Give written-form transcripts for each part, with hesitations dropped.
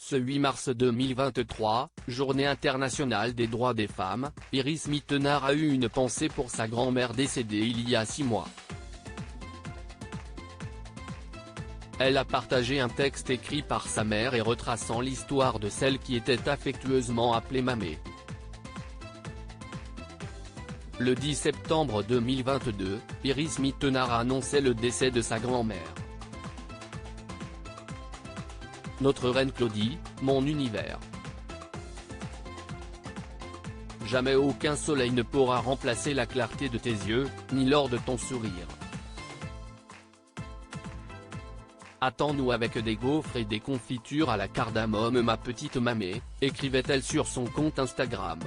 Ce 8 mars 2023, journée internationale des droits des femmes, Iris Mittenard a eu une pensée pour sa grand-mère décédée il y a 6 mois. Elle a partagé un texte écrit par sa mère et retraçant l'histoire de celle qui était affectueusement appelée Mamé. Le 10 septembre 2022, Iris Mittenard a annoncé le décès de sa grand-mère. Notre reine Claudie, mon univers. Jamais aucun soleil ne pourra remplacer la clarté de tes yeux, ni l'or de ton sourire. Attends-nous avec des gaufres et des confitures à la cardamome ma petite Mamé, écrivait-elle sur son compte Instagram.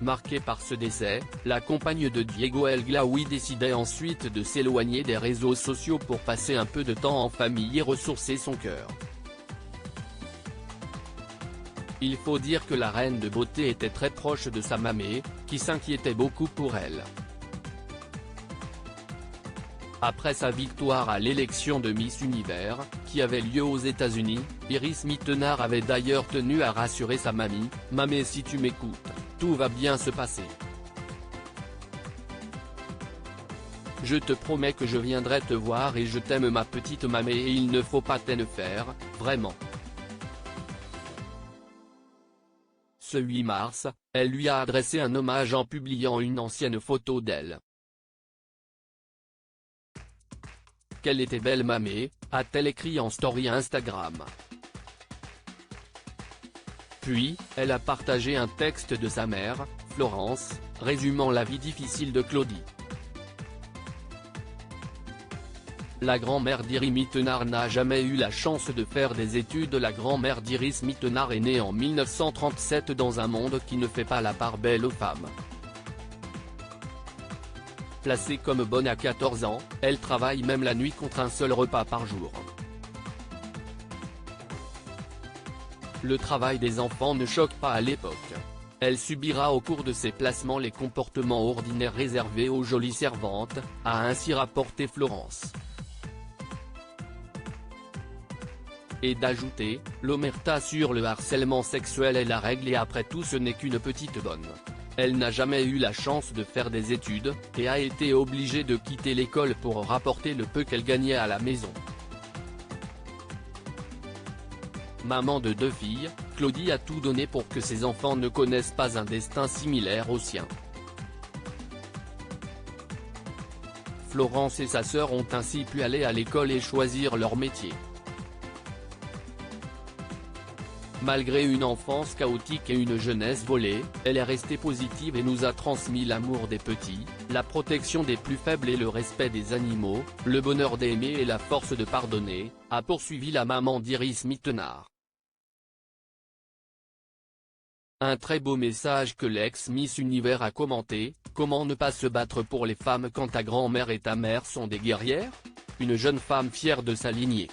Marquée par ce décès, la compagne de Diego El Glaoui décidait ensuite de s'éloigner des réseaux sociaux pour passer un peu de temps en famille et ressourcer son cœur. Il faut dire que la reine de beauté était très proche de sa Mamé, qui s'inquiétait beaucoup pour elle. Après sa victoire à l'élection de Miss Univers, qui avait lieu aux États-Unis, Iris Mittenard avait d'ailleurs tenu à rassurer sa mamie, « Mamé, si tu m'écoutes, tout va bien se passer. Je te promets que je viendrai te voir et je t'aime ma petite Mamé et il ne faut pas t'en faire, vraiment. » Ce 8 mars, elle lui a adressé un hommage en publiant une ancienne photo d'elle. Qu'elle était belle Mamé, a-t-elle écrit en story Instagram. Puis, elle a partagé un texte de sa mère, Florence, résumant la vie difficile de Claudie. La grand-mère d'Iris Mittenard n'a jamais eu la chance de faire des études. La grand-mère d'Iris Mittenard est née en 1937 dans un monde qui ne fait pas la part belle aux femmes. Placée comme bonne à 14 ans, elle travaille même la nuit contre un seul repas par jour. Le travail des enfants ne choque pas à l'époque. Elle subira au cours de ses placements les comportements ordinaires réservés aux jolies servantes, a ainsi rapporté Florence. Et d'ajouter, l'omerta sur le harcèlement sexuel est la règle et après tout ce n'est qu'une petite bonne. Elle n'a jamais eu la chance de faire des études, et a été obligée de quitter l'école pour rapporter le peu qu'elle gagnait à la maison. Maman de 2 filles, Claudie a tout donné pour que ses enfants ne connaissent pas un destin similaire au sien. Florence et sa sœur ont ainsi pu aller à l'école et choisir leur métier. Malgré une enfance chaotique et une jeunesse volée, elle est restée positive et nous a transmis l'amour des petits, la protection des plus faibles et le respect des animaux, le bonheur d'aimer et la force de pardonner, a poursuivi la maman d'Iris Mittenard. Un très beau message que l'ex-Miss Univers a commenté, « Comment ne pas se battre pour les femmes quand ta grand-mère et ta mère sont des guerrières ?» Une jeune femme fière de sa lignée.